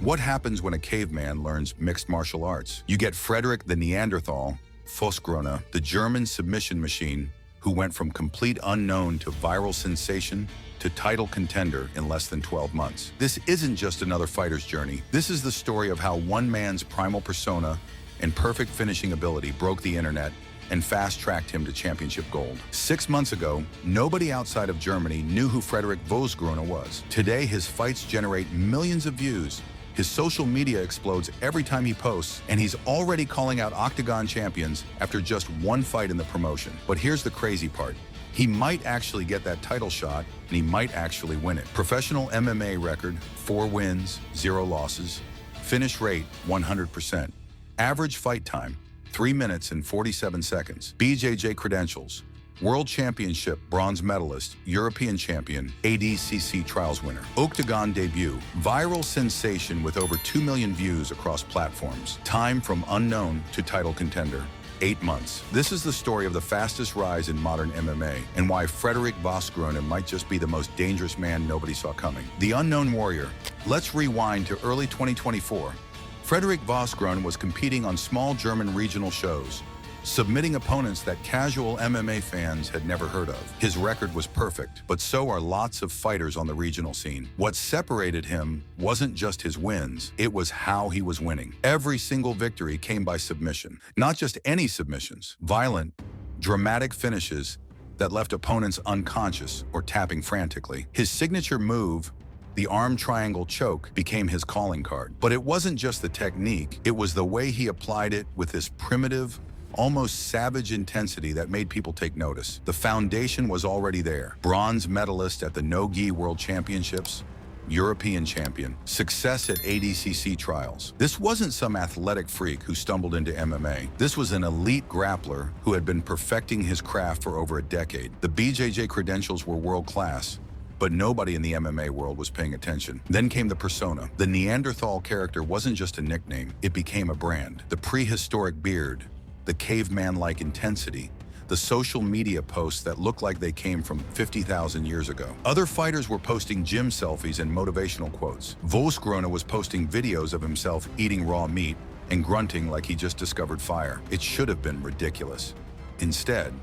What happens when a caveman learns mixed martial arts? You get Frederick the Neanderthal, Vosgrona, the German submission machine, who went from complete unknown to viral sensation to title contender in less than 12 months. This isn't just another fighter's journey. This is the story of how one man's primal persona and perfect finishing ability broke the internet and fast-tracked him to championship gold. 6 months ago, nobody outside of Germany knew who Frederick Vosgrona was. Today, his fights generate millions of views. His social media explodes every time he posts, and he's already calling out Octagon champions after just one fight in the promotion. But here's the crazy part. He might actually get that title shot, and he might actually win it. Professional MMA record, 4 wins, 0 losses. Finish rate, 100%. Average fight time, 3 minutes and 47 seconds. BJJ credentials, World Championship bronze medalist, European champion, ADCC trials winner. Octagon debut, viral sensation with over 2 million views across platforms. Time from unknown to title contender, 8 months. This is the story of the fastest rise in modern MMA and why Frederick Vosgrona might just be the most dangerous man nobody saw coming. The Unknown Warrior. Let's rewind to early 2024. Frederick Vosgrona was competing on small German regional shows, submitting opponents that casual MMA fans had never heard of. His record was perfect, but so are lots of fighters on the regional scene. What separated him wasn't just his wins, it was how he was winning. Every single victory came by submission. Not just any submissions, violent, dramatic finishes that left opponents unconscious or tapping frantically. His signature move, the arm triangle choke, became his calling card. But it wasn't just the technique, it was the way he applied it with this primitive, almost savage intensity that made people take notice. The foundation was already there. Bronze medalist at the No-Gi World Championships, European champion, success at ADCC trials. This wasn't some athletic freak who stumbled into MMA. This was an elite grappler who had been perfecting his craft for over a decade. The BJJ credentials were world-class, but nobody in the MMA world was paying attention. Then came the persona. The Neanderthal character wasn't just a nickname, it became a brand. The prehistoric beard, the caveman-like intensity, the social media posts that looked like they came from 50,000 years ago. Other fighters were posting gym selfies and motivational quotes. Vosgrona was posting videos of himself eating raw meat and grunting like he just discovered fire. It should have been ridiculous. Instead,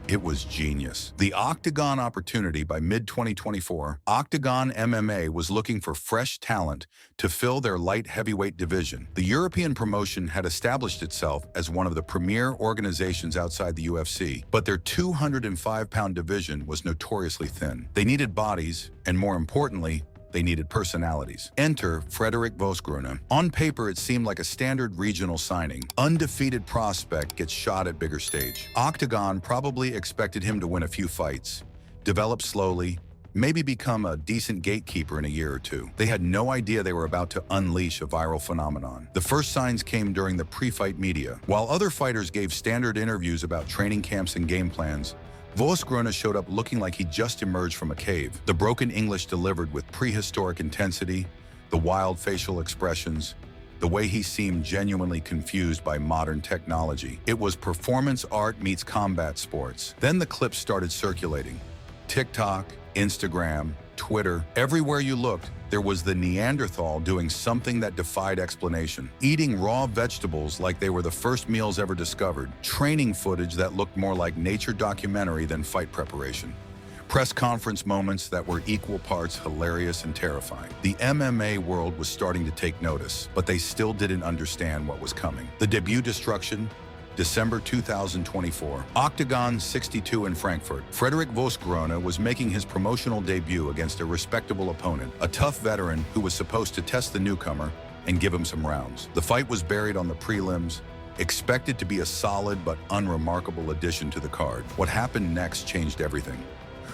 it was genius. The Octagon opportunity by mid-2024, Octagon MMA was looking for fresh talent to fill their light heavyweight division. The European promotion had established itself as one of the premier organizations outside the UFC, but their 205-pound division was notoriously thin. They needed bodies, and more importantly, they needed personalities. Enter Frederick Vosgrona. On paper, it seemed like a standard regional signing. Undefeated prospect gets shot at bigger stage. Octagon probably expected him to win a few fights, develop slowly, maybe become a decent gatekeeper in a year or two. They had no idea they were about to unleash a viral phenomenon. The first signs came during the pre-fight media. While other fighters gave standard interviews about training camps and game plans, Vosgrona showed up looking like he just emerged from a cave. The broken English delivered with prehistoric intensity, the wild facial expressions, the way he seemed genuinely confused by modern technology. It was performance art meets combat sports. Then the clips started circulating. TikTok, Instagram, Twitter, everywhere you looked, there was the Neanderthal doing something that defied explanation. Eating raw vegetables like they were the first meals ever discovered. Training footage that looked more like nature documentary than fight preparation. Press conference moments that were equal parts hilarious and terrifying. The MMA world was starting to take notice, but they still didn't understand what was coming. The debut destruction, December 2024. Octagon 62 in Frankfurt. Frederick Vosgrona was making his promotional debut against a respectable opponent, a tough veteran who was supposed to test the newcomer and give him some rounds. The fight was buried on the prelims, expected to be a solid but unremarkable addition to the card. What happened next changed everything.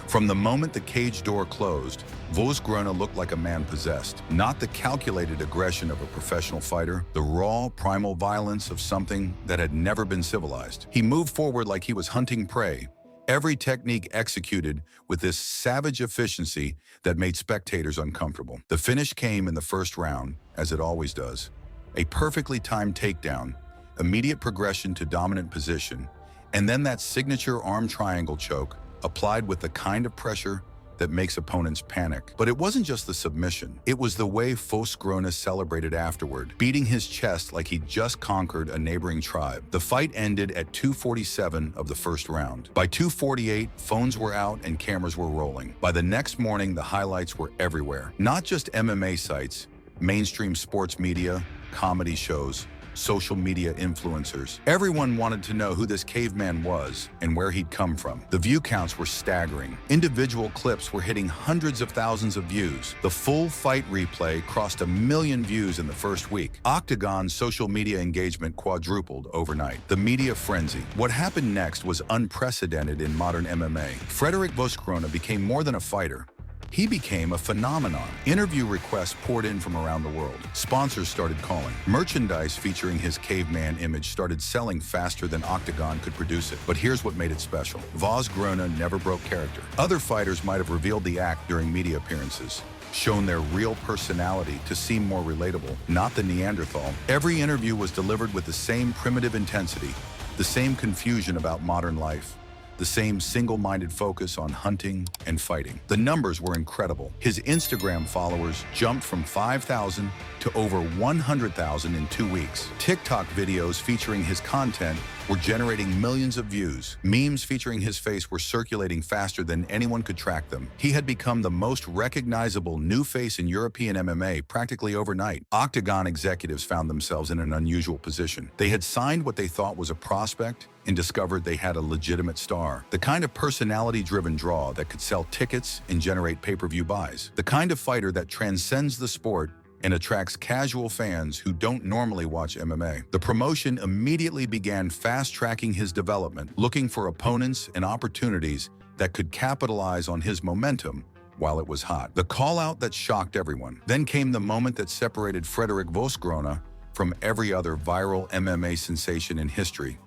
From the moment the cage door closed, Vosgrona looked like a man possessed. Not the calculated aggression of a professional fighter, the raw, primal violence of something that had never been civilized. He moved forward like he was hunting prey, every technique executed with this savage efficiency that made spectators uncomfortable. The finish came in the first round, as it always does. A perfectly timed takedown, immediate progression to dominant position, and then that signature arm triangle choke applied with the kind of pressure that makes opponents panic. But it wasn't just the submission. It was the way Fosgrona celebrated afterward, beating his chest like he'd just conquered a neighboring tribe. The fight ended at 2:47 of the first round. By 2:48, phones were out and cameras were rolling. By the next morning, the highlights were everywhere. Not just MMA sites, mainstream sports media, comedy shows, social media influencers. Everyone wanted to know who this caveman was and where he'd come from. The view counts were staggering. Individual clips were hitting hundreds of thousands of views. The full fight replay crossed 1 million views in the first week. Octagon's social media engagement quadrupled overnight. The media frenzy. What happened next was unprecedented in modern MMA. Frederick Fosgrona became more than a fighter. He became a phenomenon. Interview requests poured in from around the world. Sponsors started calling. Merchandise featuring his caveman image started selling faster than Octagon could produce it. But here's what made it special. Fosgrona never broke character. Other fighters might have revealed the act during media appearances, shown their real personality to seem more relatable, not the Neanderthal. Every interview was delivered with the same primitive intensity, the same confusion about modern life, the same single-minded focus on hunting and fighting. The numbers were incredible. His Instagram followers jumped from 5,000 to over 100,000 in 2 weeks. TikTok videos featuring his content were generating millions of views. Memes featuring his face were circulating faster than anyone could track them. He had become the most recognizable new face in European MMA practically overnight. Octagon executives found themselves in an unusual position. They had signed what they thought was a prospect and discovered they had a legitimate star. The kind of personality-driven draw that could sell tickets and generate pay-per-view buys. The kind of fighter that transcends the sport and attracts casual fans who don't normally watch MMA. The promotion immediately began fast-tracking his development, looking for opponents and opportunities that could capitalize on his momentum while it was hot. The call-out that shocked everyone. Then came the moment that separated Frederick Fosgrona from every other viral MMA sensation in history.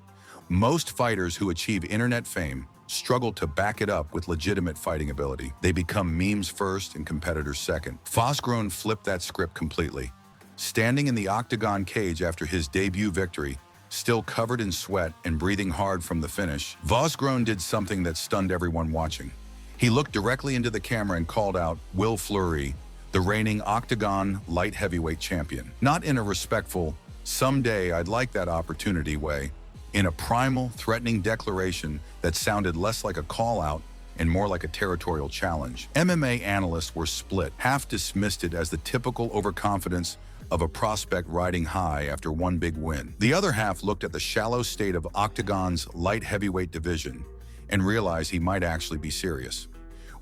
Most fighters who achieve internet fame struggle to back it up with legitimate fighting ability. They become memes first and competitors second. Fosgrona flipped that script completely. Standing in the Octagon cage after his debut victory, still covered in sweat and breathing hard from the finish, Fosgrona did something that stunned everyone watching. He looked directly into the camera and called out Will Fleury, the reigning Octagon light heavyweight champion. Not in a respectful, someday I'd like that opportunity way, in a primal, threatening declaration that sounded less like a call-out and more like a territorial challenge. MMA analysts were split. Half dismissed it as the typical overconfidence of a prospect riding high after one big win. The other half looked at the shallow state of Octagon's light heavyweight division and realized he might actually be serious.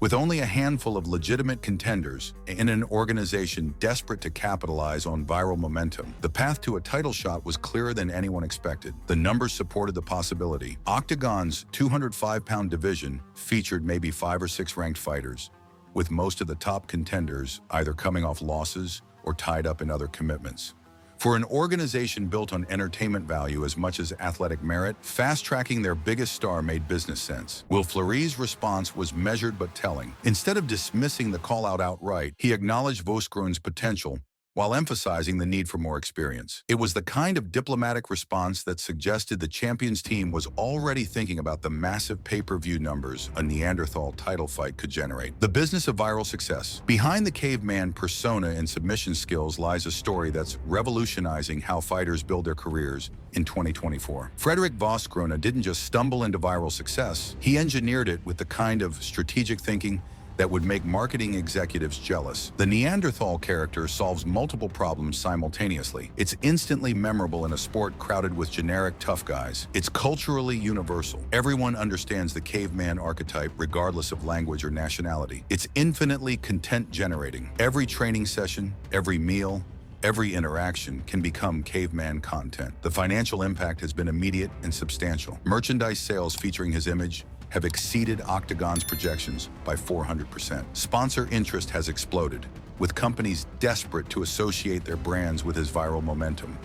With only a handful of legitimate contenders in an organization desperate to capitalize on viral momentum, the path to a title shot was clearer than anyone expected. The numbers supported the possibility. Octagon's 205-pound division featured maybe 5 or 6 ranked fighters, with most of the top contenders either coming off losses or tied up in other commitments. For an organization built on entertainment value as much as athletic merit, fast-tracking their biggest star made business sense. Will Fleury's response was measured but telling. Instead of dismissing the call-out outright, he acknowledged Fosgrona's potential while emphasizing the need for more experience. It was the kind of diplomatic response that suggested the champions team was already thinking about the massive pay-per-view numbers a Neanderthal title fight could generate. The business of viral success. Behind the caveman persona and submission skills lies a story that's revolutionizing how fighters build their careers in 2024. Frederick Fosgrona didn't just stumble into viral success, he engineered it with the kind of strategic thinking that would make marketing executives jealous. The Neanderthal character solves multiple problems simultaneously. It's instantly memorable in a sport crowded with generic tough guys. It's culturally universal. Everyone understands the caveman archetype regardless of language or nationality. It's infinitely content-generating. Every training session, every meal, every interaction can become caveman content. The financial impact has been immediate and substantial. Merchandise sales featuring his image have exceeded Octagon's projections by 400%. Sponsor interest has exploded, with companies desperate to associate their brands with his viral momentum.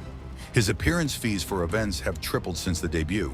His appearance fees for events have tripled since the debut,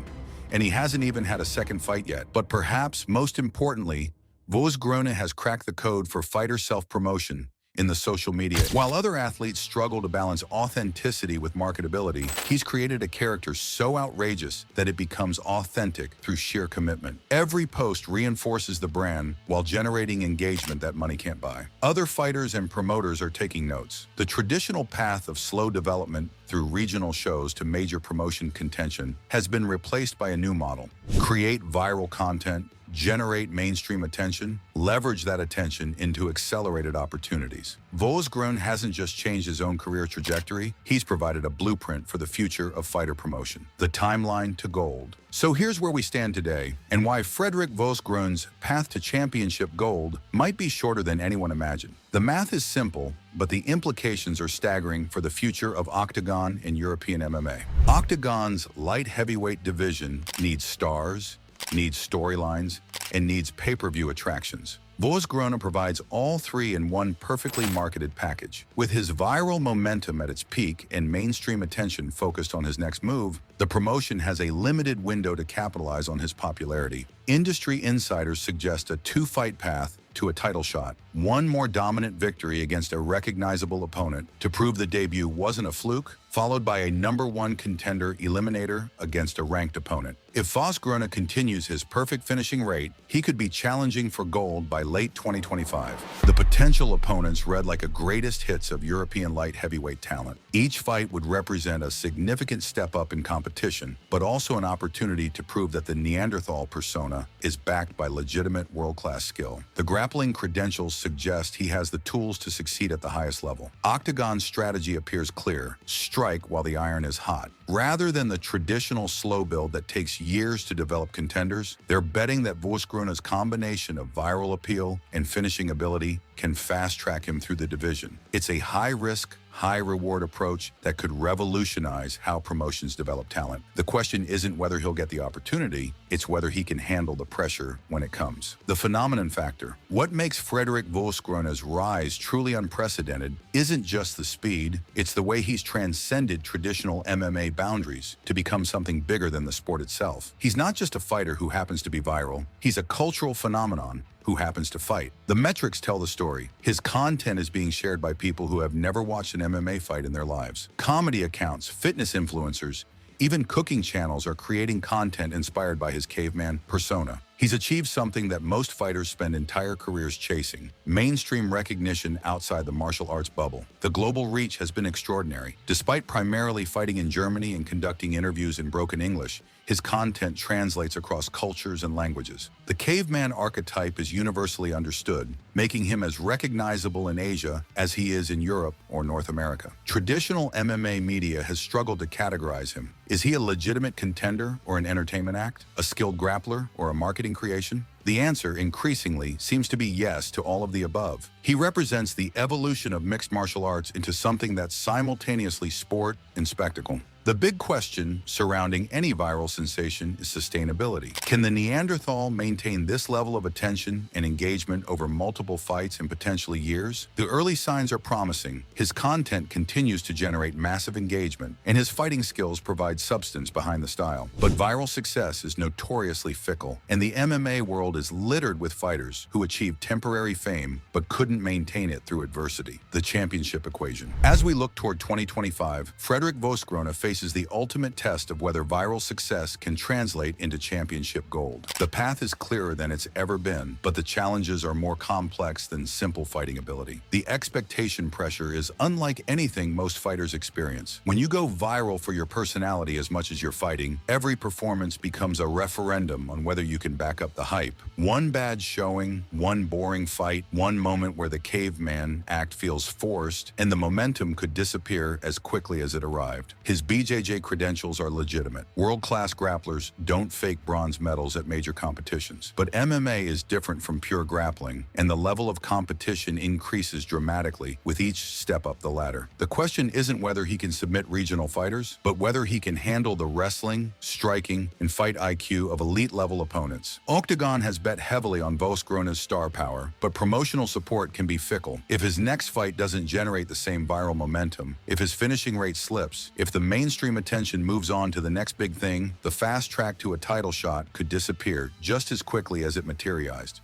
and he hasn't even had a second fight yet. But perhaps most importantly, Fosgrona has cracked the code for fighter self-promotion in the social media. While other athletes struggle to balance authenticity with marketability, he's created a character so outrageous that it becomes authentic through sheer commitment. Every post reinforces the brand while generating engagement that money can't buy. Other fighters and promoters are taking notes. The traditional path of slow development through regional shows to major promotion contention has been replaced by a new model. Create viral content, generate mainstream attention, leverage that attention into accelerated opportunities. Vosgrun hasn't just changed his own career trajectory, he's provided a blueprint for the future of fighter promotion. The timeline to gold. So here's where we stand today, and why Frederick Vosgrun's path to championship gold might be shorter than anyone imagined. The math is simple, but the implications are staggering for the future of Octagon and European MMA. Octagon's light heavyweight division needs stars, needs storylines, and needs pay-per-view attractions. Vosgruna provides all three in one perfectly marketed package. With his viral momentum at its peak and mainstream attention focused on his next move, the promotion has a limited window to capitalize on his popularity. Industry insiders suggest a two-fight path to a title shot, one more dominant victory against a recognizable opponent to prove the debut wasn't a fluke, followed by a #1 contender eliminator against a ranked opponent. If Vosgruna continues his perfect finishing rate, he could be challenging for gold by late 2025. The potential opponents read like a greatest hits of European light heavyweight talent. Each fight would represent a significant step up in competition, but also an opportunity to prove that the Neanderthal persona is backed by legitimate world-class skill. The grappling credentials suggest he has the tools to succeed at the highest level. Octagon's strategy appears clear: strike while the iron is hot. Rather than the traditional slow build that takes years to develop contenders, they're betting that Vosgruna's combination of viral appeal and finishing ability can fast-track him through the division. It's a high-risk, high-reward approach that could revolutionize how promotions develop talent. The question isn't whether he'll get the opportunity, it's whether he can handle the pressure when it comes. The phenomenon factor. What makes Frederick Vosgruna's rise truly unprecedented isn't just the speed, it's the way he's transcended traditional MMA boundaries to become something bigger than the sport itself. He's not just a fighter who happens to be viral, he's a cultural phenomenon who happens to fight. The metrics tell the story. His content is being shared by people who have never watched an MMA fight in their lives. Comedy accounts, fitness influencers, even cooking channels are creating content inspired by his caveman persona. He's achieved something that most fighters spend entire careers chasing: mainstream recognition outside the martial arts bubble. The global reach has been extraordinary. Despite primarily fighting in Germany and conducting interviews in broken English, his content translates across cultures and languages. The caveman archetype is universally understood, making him as recognizable in Asia as he is in Europe or North America. Traditional MMA media has struggled to categorize him. Is he a legitimate contender or an entertainment act? A skilled grappler or a marketing creation? The answer, increasingly, seems to be yes to all of the above. He represents the evolution of mixed martial arts into something that's simultaneously sport and spectacle. The big question surrounding any viral sensation is sustainability. Can the Neanderthal maintain this level of attention and engagement over multiple fights and potentially years? The early signs are promising. His content continues to generate massive engagement, and his fighting skills provide substance behind the style. But viral success is notoriously fickle, and the MMA world is littered with fighters who achieved temporary fame but couldn't maintain it through adversity. The championship equation. As we look toward 2025, Frederick Vosgruna faces the ultimate test of whether viral success can translate into championship gold. The path is clearer than it's ever been, but the challenges are more complex than simple fighting ability. The expectation pressure is unlike anything most fighters experience. When you go viral for your personality as much as you're fighting, every performance becomes a referendum on whether you can back up the hype. One bad showing, one boring fight, one moment where the caveman act feels forced, and the momentum could disappear as quickly as it arrived. His BJJ credentials are legitimate. World-class grapplers don't fake bronze medals at major competitions. But MMA is different from pure grappling, and the level of competition increases dramatically with each step up the ladder. The question isn't whether he can submit regional fighters, but whether he can handle the wrestling, striking, and fight IQ of elite-level opponents. Octagon has bet heavily on Vosgruna's star power, but promotional support can be fickle. If his next fight doesn't generate the same viral momentum, if his finishing rate slips, if the mainstream attention moves on to the next big thing, the fast track to a title shot could disappear just as quickly as it materialized.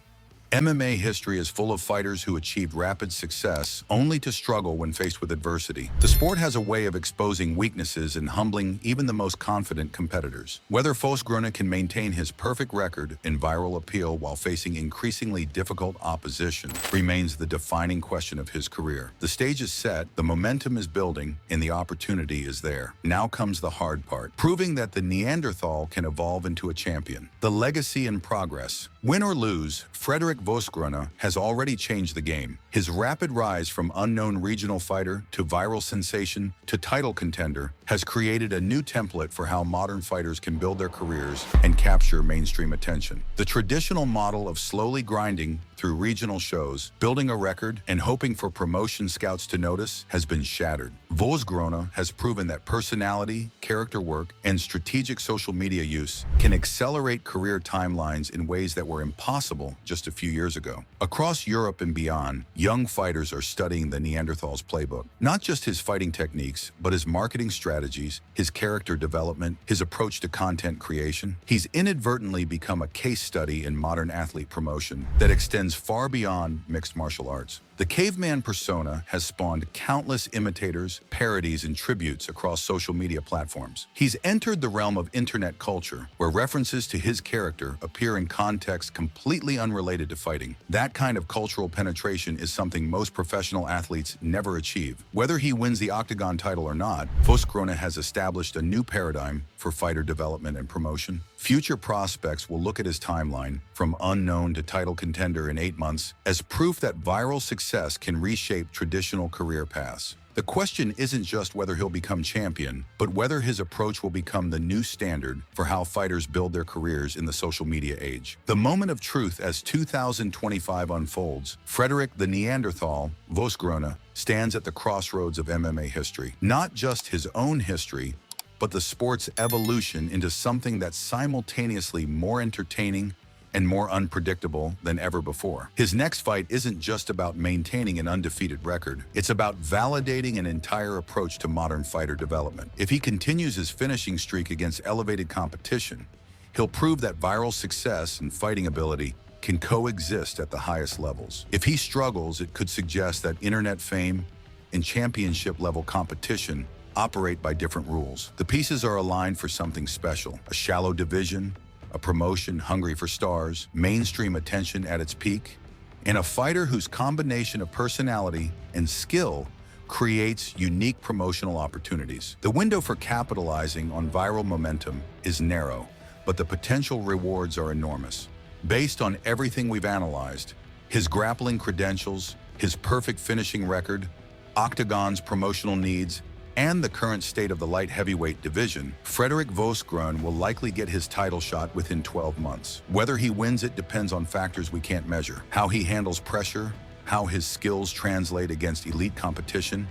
MMA history is full of fighters who achieved rapid success only to struggle when faced with adversity. The sport has a way of exposing weaknesses and humbling even the most confident competitors. Whether Fosgrona can maintain his perfect record in viral appeal while facing increasingly difficult opposition remains the defining question of his career. The stage is set, the momentum is building, and the opportunity is there. Now comes the hard part, proving that the Neanderthal can evolve into a champion. The legacy and progress. Win or lose, Frederick Fosgrona has already changed the game. His rapid rise from unknown regional fighter to viral sensation to title contender has created a new template for how modern fighters can build their careers and capture mainstream attention. The traditional model of slowly grinding through regional shows, building a record, and hoping for promotion scouts to notice has been shattered. Fosgrona has proven that personality, character work, and strategic social media use can accelerate career timelines in ways that were impossible just a few years ago. Across Europe and beyond, young fighters are studying the Neanderthal's playbook. Not just his fighting techniques, but his marketing strategies, his character development, his approach to content creation. He's inadvertently become a case study in modern athlete promotion that extends far beyond mixed martial arts. The caveman persona has spawned countless imitators, parodies, and tributes across social media platforms. He's entered the realm of internet culture, where references to his character appear in contexts completely unrelated to fighting. That kind of cultural penetration is something most professional athletes never achieve. Whether he wins the Octagon title or not, Fosgrona has established a new paradigm for fighter development and promotion. Future prospects will look at his timeline, from unknown to title contender in 8 months, as proof that viral success can reshape traditional career paths. The question isn't just whether he'll become champion, but whether his approach will become the new standard for how fighters build their careers in the social media age. The moment of truth as 2025 unfolds, Frederick the Neanderthal Fosgrona stands at the crossroads of MMA history. Not just his own history, but the sport's evolution into something that's simultaneously more entertaining and more unpredictable than ever before. His next fight isn't just about maintaining an undefeated record. It's about validating an entire approach to modern fighter development. If he continues his finishing streak against elevated competition, he'll prove that viral success and fighting ability can coexist at the highest levels. If he struggles, it could suggest that internet fame and championship-level competition operate by different rules. The pieces are aligned for something special: a shallow division, a promotion hungry for stars, mainstream attention at its peak, and a fighter whose combination of personality and skill creates unique promotional opportunities. The window for capitalizing on viral momentum is narrow, but the potential rewards are enormous. Based on everything we've analyzed, his grappling credentials, his perfect finishing record, Octagon's promotional needs, and the current state of the light heavyweight division, Frederick Fosgrona will likely get his title shot within 12 months. Whether he wins it depends on factors we can't measure: how he handles pressure, how his skills translate against elite competition,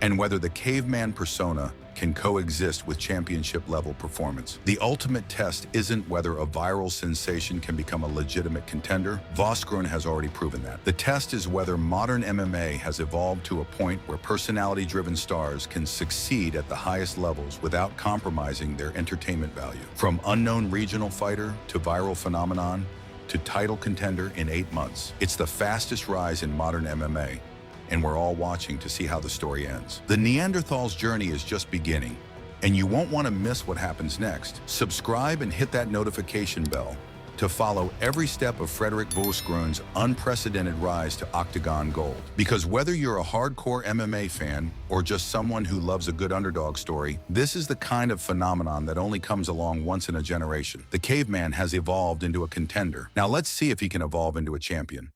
and whether the caveman persona can coexist with championship-level performance. The ultimate test isn't whether a viral sensation can become a legitimate contender. Fosgrona has already proven that. The test is whether modern MMA has evolved to a point where personality-driven stars can succeed at the highest levels without compromising their entertainment value. From unknown regional fighter to viral phenomenon to title contender in 8 months, it's the fastest rise in modern MMA, and we're all watching to see how the story ends. The Neanderthal's journey is just beginning, and you won't want to miss what happens next. Subscribe and hit that notification bell to follow every step of Frederick Fosgrona's unprecedented rise to Octagon Gold. Because whether you're a hardcore MMA fan or just someone who loves a good underdog story, this is the kind of phenomenon that only comes along once in a generation. The caveman has evolved into a contender. Now let's see if he can evolve into a champion.